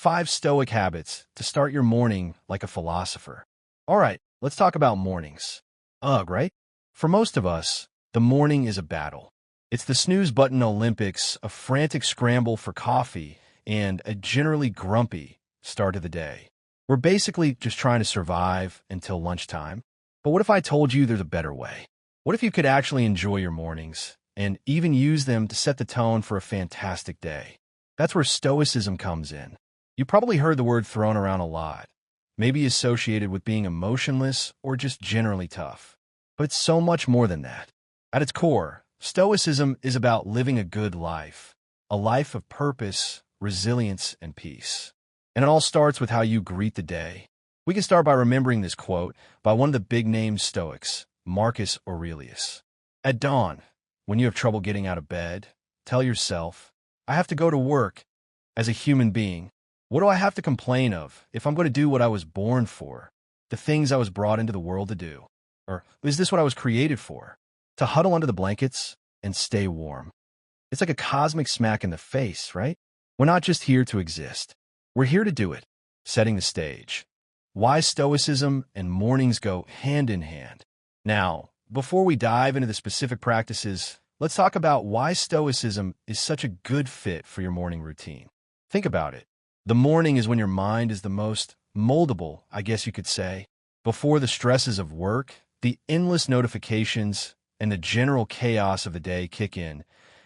5 Stoic habits to start your morning like a philosopher. All right, let's talk about mornings. Ugh, right? For most of us, the morning is a battle. It's the snooze button Olympics, a frantic scramble for coffee, and a generally grumpy start to the day. We're basically just trying to survive until lunchtime. But what if I told you there's a better way? What if you could actually enjoy your mornings and even use them to set the tone for a fantastic day? That's where Stoicism comes in. You probably heard the word thrown around a lot, maybe associated with being emotionless or just generally tough. But it's so much more than that. At its core, Stoicism is about living a good life, a life of purpose, resilience, and peace. And it all starts with how you greet the day. We can start by remembering this quote by one of the big-name Stoics, Marcus Aurelius. At dawn, when you have trouble getting out of bed, tell yourself, I have to go to work. As a human being, what do I have to complain of if I'm going to do what I was born for, the things I was brought into the world to do? Or is this what I was created for? To huddle under the blankets and stay warm. It's like a cosmic smack in the face, right? We're not just here to exist. We're here to do it, setting the stage. Why Stoicism and mornings go hand in hand. Now, before we dive into the specific practices, let's talk about why Stoicism is such a good fit for your morning routine. Think about it. The morning is when your mind is the most moldable, I guess you could say. Before the stresses of work, the endless notifications, and the general chaos of the day kick in,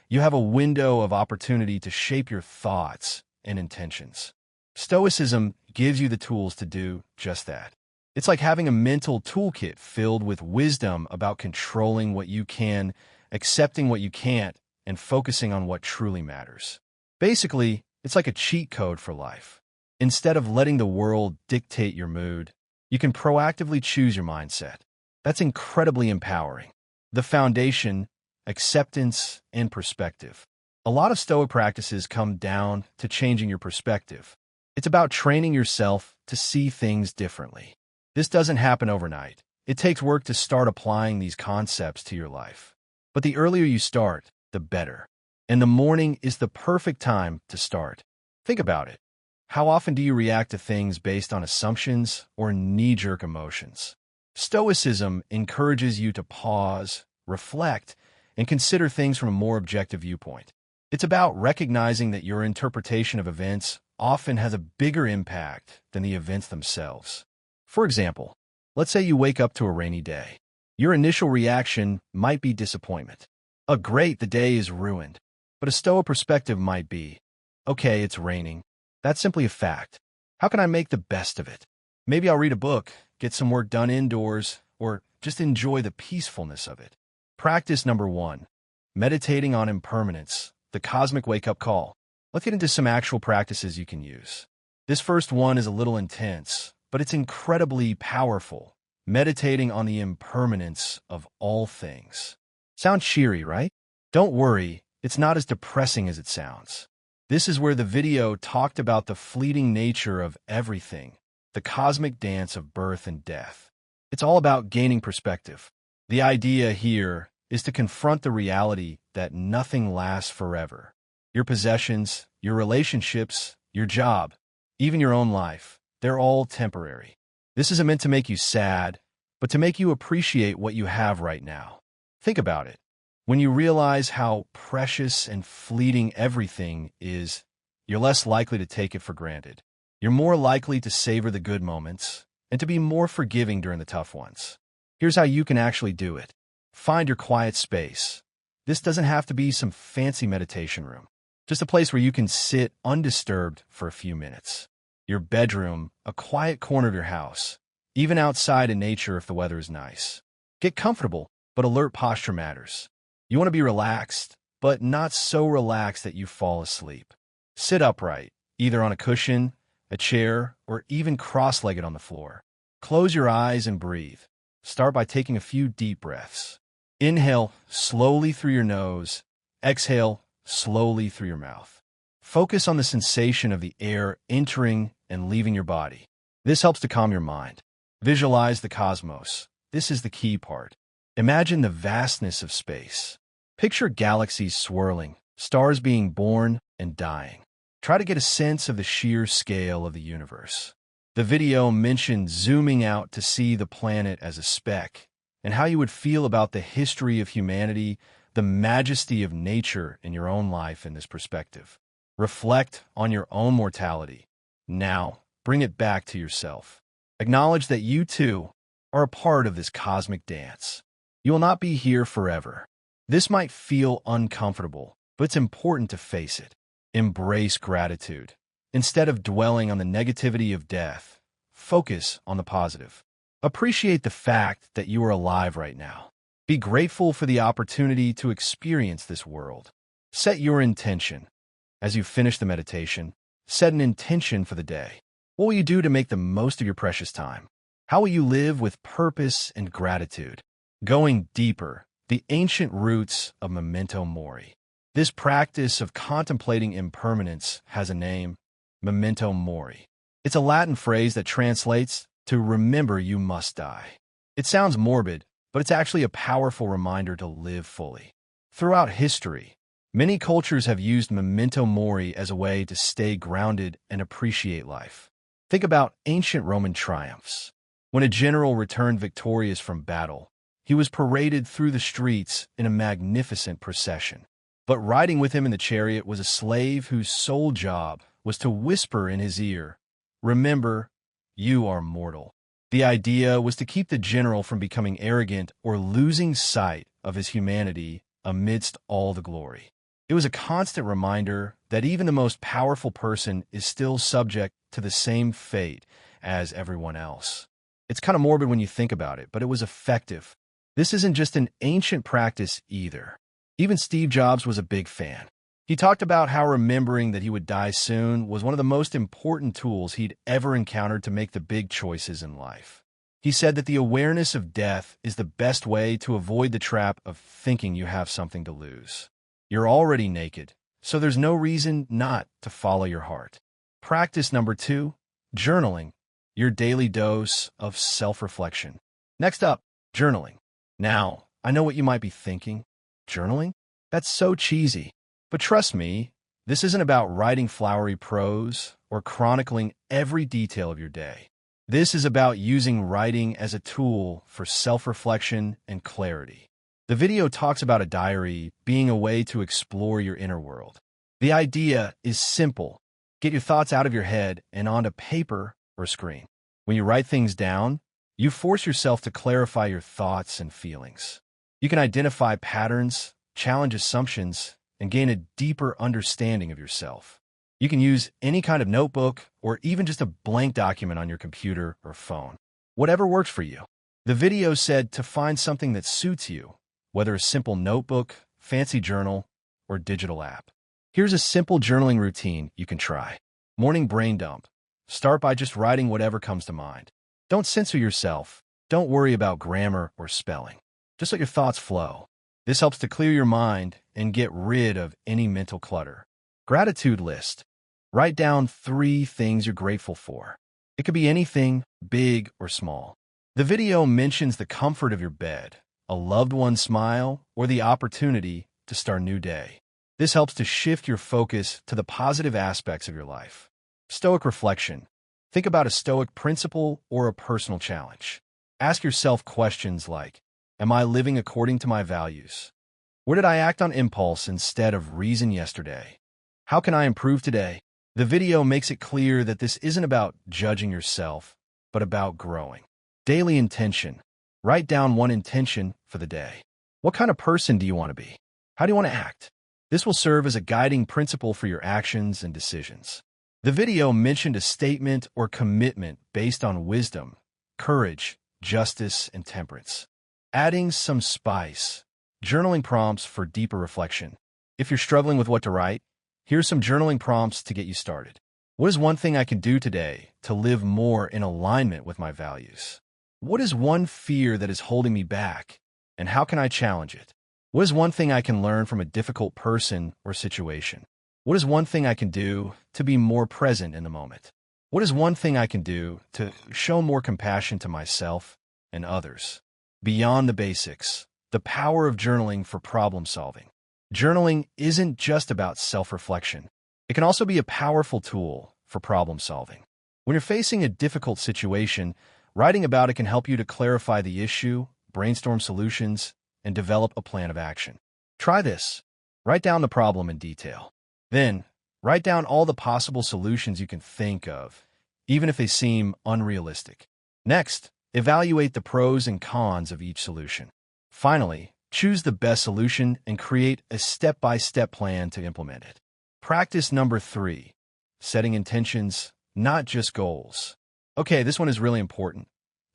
you have a window of opportunity to shape your thoughts and intentions. Stoicism gives you the tools to do just that. It's like having a mental toolkit filled with wisdom about controlling what you can, accepting what you can't, and focusing on what truly matters. Basically, it's like a cheat code for life. Instead of letting the world dictate your mood, you can proactively choose your mindset. That's incredibly empowering. The foundation, acceptance, and perspective. A lot of Stoic practices come down to changing your perspective. It's about training yourself to see things differently. This doesn't happen overnight. It takes work to start applying these concepts to your life. But the earlier you start, the better. And the morning is the perfect time to start. Think about it. How often do you react to things based on assumptions or knee-jerk emotions? Stoicism encourages you to pause, reflect, and consider things from a more objective viewpoint. It's about recognizing that your interpretation of events often has a bigger impact than the events themselves. For example, let's say you wake up to a rainy day. Your initial reaction might be disappointment. Oh, great, the day is ruined. But a Stoic perspective might be, okay, it's raining. That's simply a fact. How can I make the best of it? Maybe I'll read a book, get some work done indoors, or just enjoy the peacefulness of it. Practice number 1, meditating on impermanence, the cosmic wake-up call. Let's get into some actual practices you can use. This first one is a little intense, but it's incredibly powerful. Meditating on the impermanence of all things. Sounds cheery, right? Don't worry, it's not as depressing as it sounds. This is where the video talked about the fleeting nature of everything, the cosmic dance of birth and death. It's all about gaining perspective. The idea here is to confront the reality that nothing lasts forever. Your possessions, your relationships, your job, even your own life, they're all temporary. This isn't meant to make you sad, but to make you appreciate what you have right now. Think about it. When you realize how precious and fleeting everything is, you're less likely to take it for granted. You're more likely to savor the good moments and to be more forgiving during the tough ones. Here's how you can actually do it. Find your quiet space. This doesn't have to be some fancy meditation room. Just a place where you can sit undisturbed for a few minutes. Your bedroom, a quiet corner of your house, even outside in nature if the weather is nice. Get comfortable, but alert posture matters. You want to be relaxed, but not so relaxed that you fall asleep. Sit upright, either on a cushion, a chair, or even cross-legged on the floor. Close your eyes and breathe. Start by taking a few deep breaths. Inhale slowly through your nose. Exhale slowly through your mouth. Focus on the sensation of the air entering and leaving your body. This helps to calm your mind. Visualize the cosmos. This is the key part. Imagine the vastness of space. Picture galaxies swirling, stars being born and dying. Try to get a sense of the sheer scale of the universe. The video mentioned zooming out to see the planet as a speck, and how you would feel about the history of humanity, the majesty of nature in your own life in this perspective. Reflect on your own mortality. Now, bring it back to yourself. Acknowledge that you too are a part of this cosmic dance. You will not be here forever. This might feel uncomfortable, but it's important to face it. Embrace gratitude. Instead of dwelling on the negativity of death, focus on the positive. Appreciate the fact that you are alive right now. Be grateful for the opportunity to experience this world. Set your intention. As you finish the meditation, set an intention for the day. What will you do to make the most of your precious time? How will you live with purpose and gratitude? Going deeper, the ancient roots of memento mori. This practice of contemplating impermanence has a name, memento mori. It's a Latin phrase that translates to remember you must die. It sounds morbid, but it's actually a powerful reminder to live fully. Throughout history, many cultures have used memento mori as a way to stay grounded and appreciate life. Think about ancient Roman triumphs. When a general returned victorious from battle, he was paraded through the streets in a magnificent procession. But riding with him in the chariot was a slave whose sole job was to whisper in his ear, "Remember, you are mortal." The idea was to keep the general from becoming arrogant or losing sight of his humanity amidst all the glory. It was a constant reminder that even the most powerful person is still subject to the same fate as everyone else. It's kind of morbid when you think about it, but it was effective. This isn't just an ancient practice either. Even Steve Jobs was a big fan. He talked about how remembering that he would die soon was one of the most important tools he'd ever encountered to make the big choices in life. He said that the awareness of death is the best way to avoid the trap of thinking you have something to lose. You're already naked, so there's no reason not to follow your heart. Practice number 2, journaling, your daily dose of self-reflection. Next up, journaling. Now, I know what you might be thinking. Journaling? That's so cheesy. But trust me, this isn't about writing flowery prose or chronicling every detail of your day. This is about using writing as a tool for self-reflection and clarity. The video talks about a diary being a way to explore your inner world. The idea is simple. Get your thoughts out of your head and onto paper or screen. When you write things down, you force yourself to clarify your thoughts and feelings. You can identify patterns, challenge assumptions, and gain a deeper understanding of yourself. You can use any kind of notebook or even just a blank document on your computer or phone. Whatever works for you. The video said to find something that suits you, whether a simple notebook, fancy journal, or digital app. Here's a simple journaling routine you can try. Morning brain dump. Start by just writing whatever comes to mind. Don't censor yourself. Don't worry about grammar or spelling. Just let your thoughts flow. This helps to clear your mind and get rid of any mental clutter. Gratitude list. Write down 3 things you're grateful for. It could be anything, big or small. The video mentions the comfort of your bed, a loved one's smile, or the opportunity to start a new day. This helps to shift your focus to the positive aspects of your life. Stoic reflection. Think about a Stoic principle or a personal challenge. Ask yourself questions like, am I living according to my values? Where did I act on impulse instead of reason yesterday? How can I improve today? The video makes it clear that this isn't about judging yourself, but about growing. Daily intention. Write down one intention for the day. What kind of person do you want to be? How do you want to act? This will serve as a guiding principle for your actions and decisions. The video mentioned a statement or commitment based on wisdom, courage, justice, and temperance. Adding some spice. Journaling prompts for deeper reflection. If you're struggling with what to write, here's some journaling prompts to get you started. What is one thing I can do today to live more in alignment with my values? What is one fear that is holding me back, and how can I challenge it? What is one thing I can learn from a difficult person or situation? What is one thing I can do to be more present in the moment? What is one thing I can do to show more compassion to myself and others? Beyond the basics, the power of journaling for problem solving. Journaling isn't just about self-reflection. It can also be a powerful tool for problem solving. When you're facing a difficult situation, writing about it can help you to clarify the issue, brainstorm solutions, and develop a plan of action. Try this. Write down the problem in detail. Then, write down all the possible solutions you can think of, even if they seem unrealistic. Next, evaluate the pros and cons of each solution. Finally, choose the best solution and create a step-by-step plan to implement it. Practice number 3, setting intentions, not just goals. Okay, this one is really important.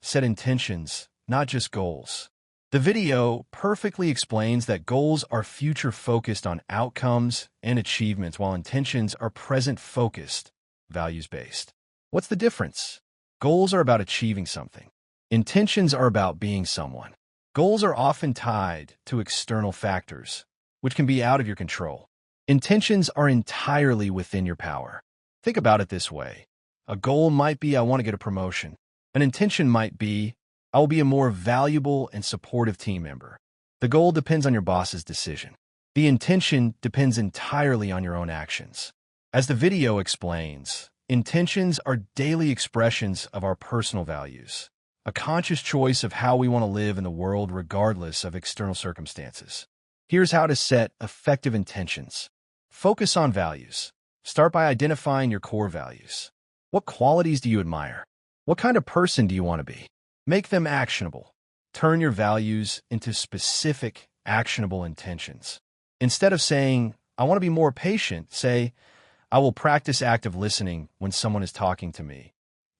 Set intentions, not just goals. The video perfectly explains that goals are future-focused on outcomes and achievements, while intentions are present-focused, values-based. What's the difference? Goals are about achieving something. Intentions are about being someone. Goals are often tied to external factors, which can be out of your control. Intentions are entirely within your power. Think about it this way. A goal might be, I want to get a promotion. An intention might be, I will be a more valuable and supportive team member. The goal depends on your boss's decision. The intention depends entirely on your own actions. As the video explains, intentions are daily expressions of our personal values, a conscious choice of how we want to live in the world regardless of external circumstances. Here's how to set effective intentions. Focus on values. Start by identifying your core values. What qualities do you admire? What kind of person do you want to be? Make them actionable. Turn your values into specific, actionable intentions. Instead of saying, I want to be more patient, say, I will practice active listening when someone is talking to me,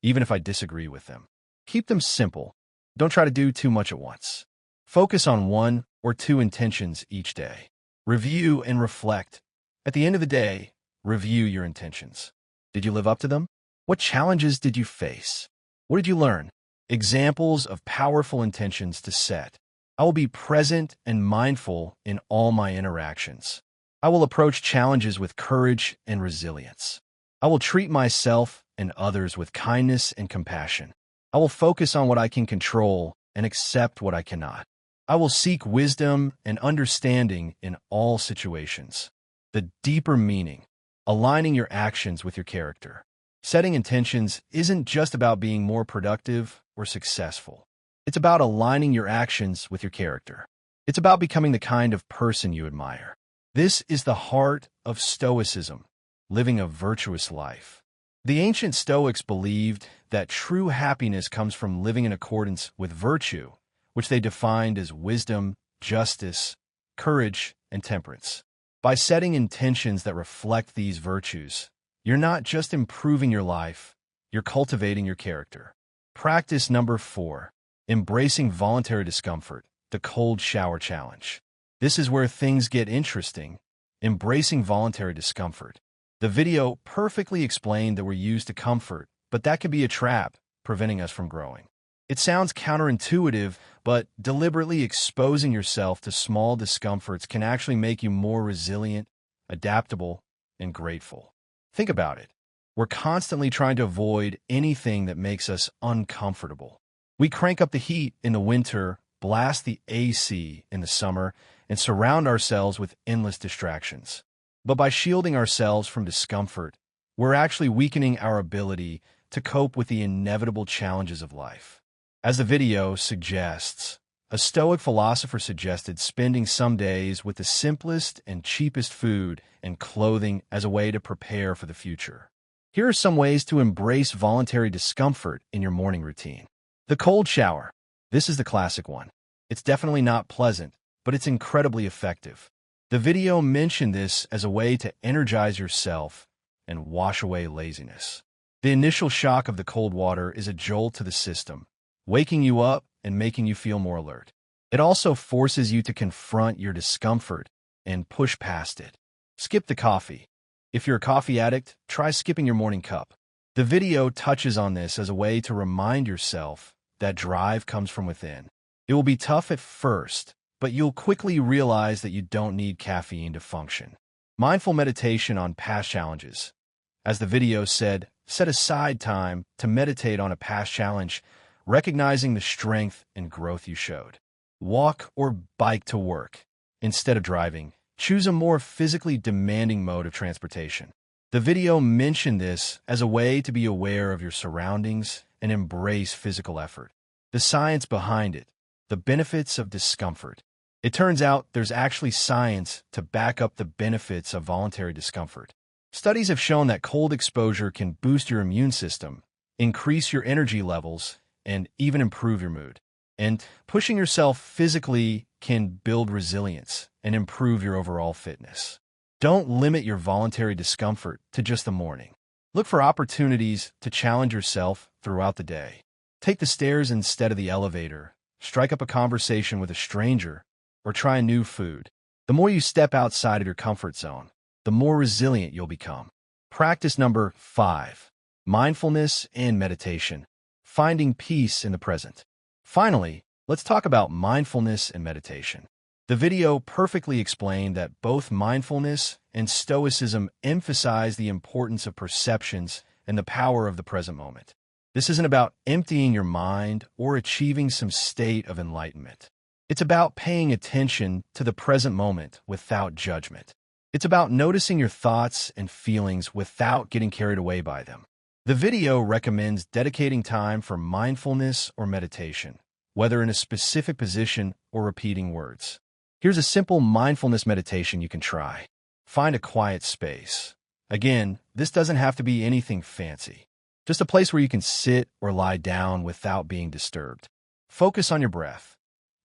even if I disagree with them. Keep them simple. Don't try to do too much at once. Focus on 1 or 2 intentions each day. Review and reflect. At the end of the day, review your intentions. Did you live up to them? What challenges did you face? What did you learn? Examples of powerful intentions to set. I will be present and mindful in all my interactions. I will approach challenges with courage and resilience. I will treat myself and others with kindness and compassion. I will focus on what I can control and accept what I cannot. I will seek wisdom and understanding in all situations. The deeper meaning, aligning your actions with your character. Setting intentions isn't just about being more productive or successful. It's about aligning your actions with your character. It's about becoming the kind of person you admire. This is the heart of Stoicism, living a virtuous life. The ancient Stoics believed that true happiness comes from living in accordance with virtue, which they defined as wisdom, justice, courage, and temperance. By setting intentions that reflect these virtues, you're not just improving your life, you're cultivating your character. Practice number 4, embracing voluntary discomfort, the cold shower challenge. This is where things get interesting, embracing voluntary discomfort. The video perfectly explained that we're used to comfort, but that can be a trap, preventing us from growing. It sounds counterintuitive, but deliberately exposing yourself to small discomforts can actually make you more resilient, adaptable, and grateful. Think about it. We're constantly trying to avoid anything that makes us uncomfortable. We crank up the heat in the winter, blast the AC in the summer, and surround ourselves with endless distractions. But by shielding ourselves from discomfort, we're actually weakening our ability to cope with the inevitable challenges of life. As the video suggests, a Stoic philosopher suggested spending some days with the simplest and cheapest food and clothing as a way to prepare for the future. Here are some ways to embrace voluntary discomfort in your morning routine. The cold shower. This is the classic one. It's definitely not pleasant, but it's incredibly effective. The video mentioned this as a way to energize yourself and wash away laziness. The initial shock of the cold water is a jolt to the system, waking you up and making you feel more alert. It also forces you to confront your discomfort and push past it. Skip the coffee. If you're a coffee addict, try skipping your morning cup. The video touches on this as a way to remind yourself that drive comes from within. It will be tough at first, but you'll quickly realize that you don't need caffeine to function. Mindful meditation on past challenges. As the video said, set aside time to meditate on a past challenge, recognizing the strength and growth you showed. Walk or bike to work. Instead of driving, choose a more physically demanding mode of transportation. The video mentioned this as a way to be aware of your surroundings and embrace physical effort. The science behind it, the benefits of discomfort. It turns out there's actually science to back up the benefits of voluntary discomfort. Studies have shown that cold exposure can boost your immune system, increase your energy levels, and even improve your mood. And pushing yourself physically can build resilience and improve your overall fitness. Don't limit your voluntary discomfort to just the morning. Look for opportunities to challenge yourself throughout the day. Take the stairs instead of the elevator, strike up a conversation with a stranger, or try a new food. The more you step outside of your comfort zone, the more resilient you'll become. Practice number 5, mindfulness and meditation, finding peace in the present. Finally, let's talk about mindfulness and meditation. The video perfectly explained that both mindfulness and Stoicism emphasize the importance of perceptions and the power of the present moment. This isn't about emptying your mind or achieving some state of enlightenment. It's about paying attention to the present moment without judgment. It's about noticing your thoughts and feelings without getting carried away by them. The video recommends dedicating time for mindfulness or meditation, whether in a specific position or repeating words. Here's a simple mindfulness meditation you can try. Find a quiet space. Again, this doesn't have to be anything fancy. Just a place where you can sit or lie down without being disturbed. Focus on your breath.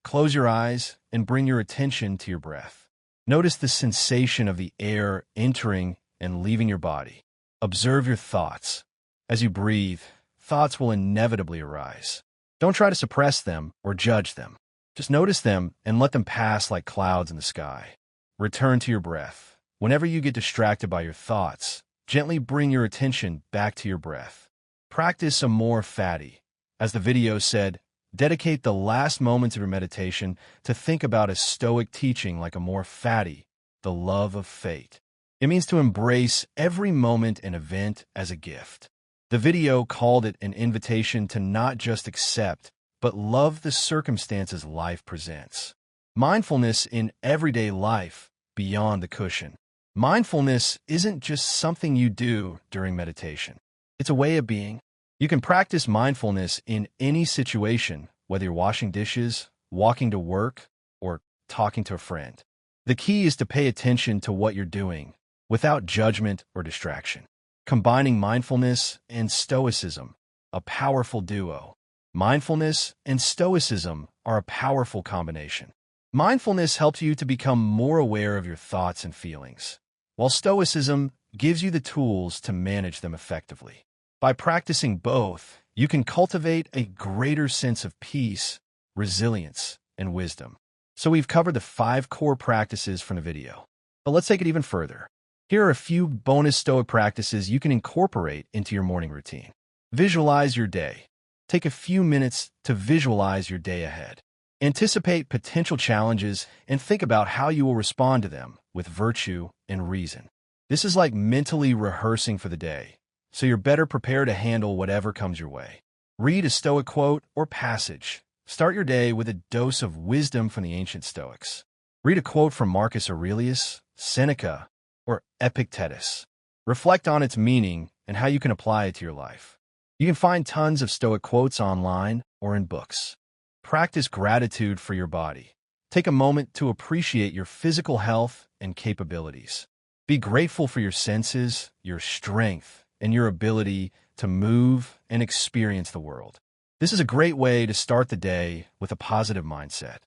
Close your eyes and bring your attention to your breath. Notice the sensation of the air entering and leaving your body. Observe your thoughts. As you breathe, thoughts will inevitably arise. Don't try to suppress them or judge them. Just notice them and let them pass like clouds in the sky. Return to your breath. Whenever you get distracted by your thoughts, gently bring your attention back to your breath. Practice amor fati. As the video said, dedicate the last moments of your meditation to think about a Stoic teaching like amor fati, the love of fate. It means to embrace every moment and event as a gift. The video called it an invitation to not just accept, but love the circumstances life presents. Mindfulness in everyday life, beyond the cushion. Mindfulness isn't just something you do during meditation. It's a way of being. You can practice mindfulness in any situation, whether you're washing dishes, walking to work, or talking to a friend. The key is to pay attention to what you're doing, without judgment or distraction. Combining mindfulness and Stoicism, a powerful duo. Mindfulness and Stoicism are a powerful combination. Mindfulness helps you to become more aware of your thoughts and feelings, while Stoicism gives you the tools to manage them effectively. By practicing both, you can cultivate a greater sense of peace, resilience, and wisdom. So we've covered the 5 core practices from the video. But let's take it even further. Here are a few bonus Stoic practices you can incorporate into your morning routine. Visualize your day. Take a few minutes to visualize your day ahead. Anticipate potential challenges and think about how you will respond to them with virtue and reason. This is like mentally rehearsing for the day, so you're better prepared to handle whatever comes your way. Read a Stoic quote or passage. Start your day with a dose of wisdom from the ancient Stoics. Read a quote from Marcus Aurelius, Seneca, or Epictetus. Reflect on its meaning and how you can apply it to your life. You can find tons of Stoic quotes online or in books. Practice gratitude for your body. Take a moment to appreciate your physical health and capabilities. Be grateful for your senses, your strength, and your ability to move and experience the world. This is a great way to start the day with a positive mindset.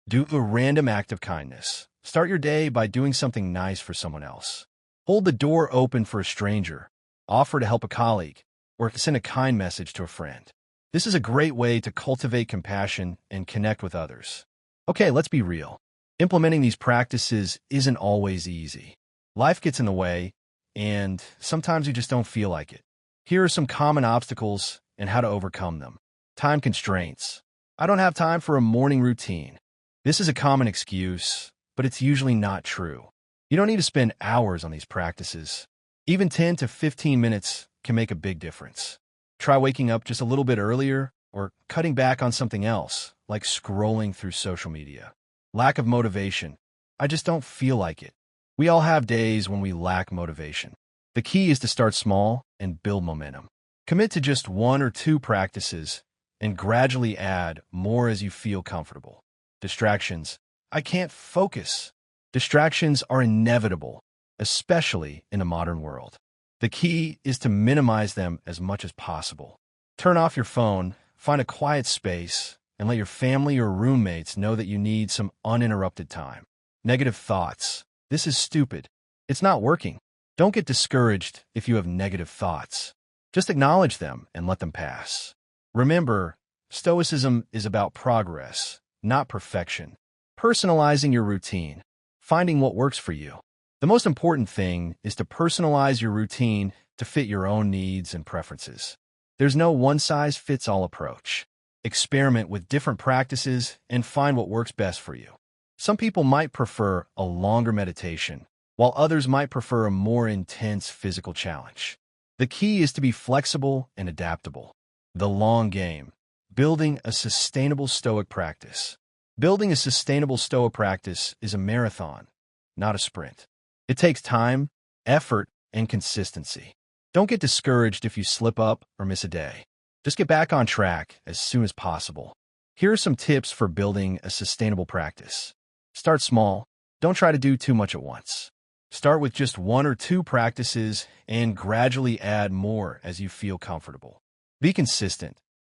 Do a random act of kindness. Start your day by doing something nice for someone else. Hold the door open for a stranger. Offer to help a colleague, or send a kind message to a friend. This is a great way to cultivate compassion and connect with others. Okay, let's be real. Implementing these practices isn't always easy. Life gets in the way, and sometimes you just don't feel like it. Here are some common obstacles and how to overcome them. Time constraints. I don't have time for a morning routine. This is a common excuse, but it's usually not true. You don't need to spend hours on these practices. Even 10 to 15 minutes can make a big difference. Try waking up just a little bit earlier or cutting back on something else, like scrolling through social media. Lack of motivation. I just don't feel like it. We all have days when we lack motivation. The key is to start small and build momentum. Commit to just 1 or 2 practices and gradually add more as you feel comfortable. Distractions. I can't focus. Distractions are inevitable, especially in a modern world. The key is to minimize them as much as possible. Turn off your phone, find a quiet space, and let your family or roommates know that you need some uninterrupted time. Negative thoughts. This is stupid. It's not working. Don't get discouraged if you have negative thoughts. Just acknowledge them and let them pass. Remember, Stoicism is about progress, not perfection. Personalizing your routine. Finding what works for you. The most important thing is to personalize your routine to fit your own needs and preferences. There's no one-size-fits-all approach. Experiment with different practices and find what works best for you. Some people might prefer a longer meditation, while others might prefer a more intense physical challenge. The key is to be flexible and adaptable. The long game. Building a sustainable Stoic practice. Building a sustainable Stoic practice is a marathon, not a sprint. It takes time, effort, and consistency. Don't get discouraged if you slip up or miss a day. Just get back on track as soon as possible. Here are some tips for building a sustainable practice. Start small. Don't try to do too much at once. Start with just 1 or 2 practices and gradually add more as you feel comfortable. Be consistent.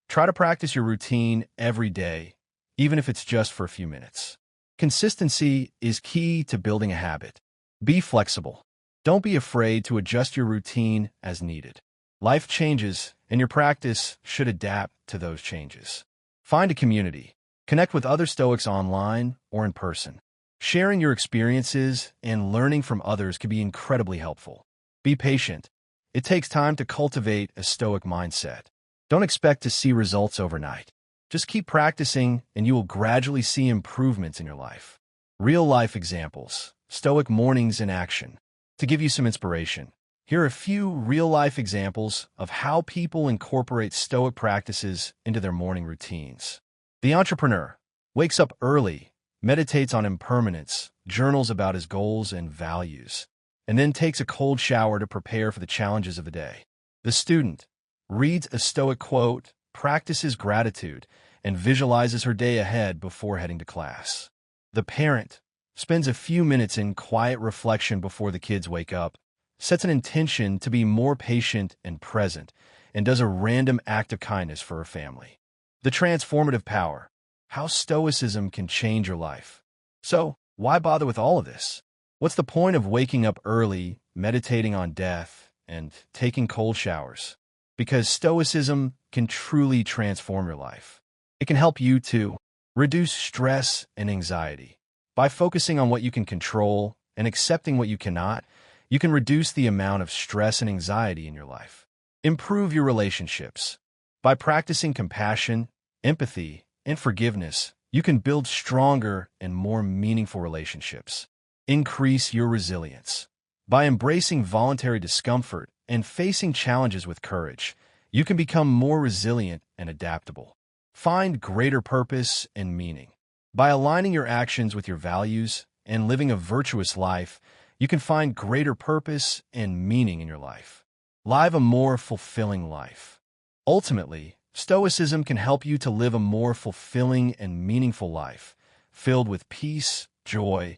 Try to practice your routine every day, even if it's just for a few minutes. Consistency is key to building a habit. Be flexible. Don't be afraid to adjust your routine as needed. Life changes, and your practice should adapt to those changes. Find a community. Connect with other Stoics online or in person. Sharing your experiences and learning from others can be incredibly helpful. Be patient. It takes time to cultivate a Stoic mindset. Don't expect to see results overnight. Just keep practicing, and you will gradually see improvements in your life. Real-life examples. Stoic mornings in action. To give you some inspiration, here are a few real-life examples of how people incorporate Stoic practices into their morning routines. The entrepreneur wakes up early, meditates on impermanence, journals about his goals and values, and then takes a cold shower to prepare for the challenges of the day. The student reads a Stoic quote, practices gratitude, and visualizes her day ahead before heading to class. The parent spends a few minutes in quiet reflection before the kids wake up, sets an intention to be more patient and present, and does a random act of kindness for her family. The transformative power. How Stoicism can change your life. So, why bother with all of this? What's the point of waking up early, meditating on death, and taking cold showers? Because Stoicism can truly transform your life. It can help you to reduce stress and anxiety. By focusing on what you can control and accepting what you cannot, you can reduce the amount of stress and anxiety in your life. Improve your relationships. By practicing compassion, empathy, and forgiveness, you can build stronger and more meaningful relationships. Increase your resilience. By embracing voluntary discomfort and facing challenges with courage, you can become more resilient and adaptable. Find greater purpose and meaning. By aligning your actions with your values and living a virtuous life, you can find greater purpose and meaning in your life. Live a more fulfilling life. Ultimately, Stoicism can help you to live a more fulfilling and meaningful life, filled with peace, joy,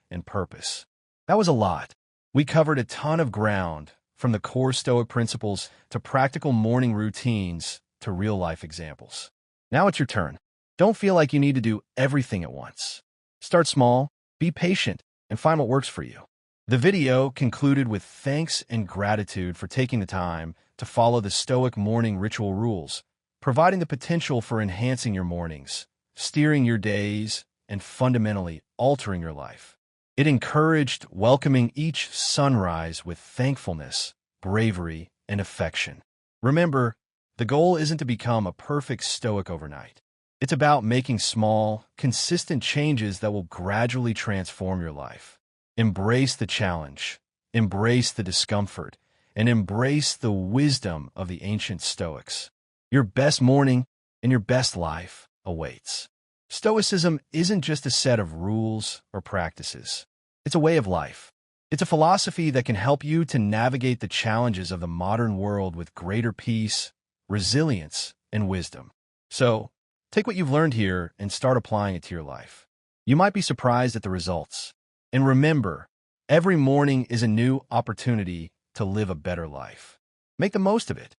and purpose. That was a lot. We covered a ton of ground, from the core Stoic principles to practical morning routines to real-life examples. Now it's your turn. Don't feel like you need to do everything at once. Start small, be patient, and find what works for you. The video concluded with thanks and gratitude for taking the time to follow the Stoic morning ritual rules, providing the potential for enhancing your mornings, steering your days, and fundamentally altering your life. It encouraged welcoming each sunrise with thankfulness, bravery, and affection. Remember, the goal isn't to become a perfect Stoic overnight. It's about making small, consistent changes that will gradually transform your life. Embrace the challenge, embrace the discomfort, and embrace the wisdom of the ancient Stoics. Your best morning and your best life awaits. Stoicism isn't just a set of rules or practices. It's a way of life. It's a philosophy that can help you to navigate the challenges of the modern world with greater peace, resilience, and wisdom. So, take what you've learned here and start applying it to your life. You might be surprised at the results. And remember, every morning is a new opportunity to live a better life. Make the most of it.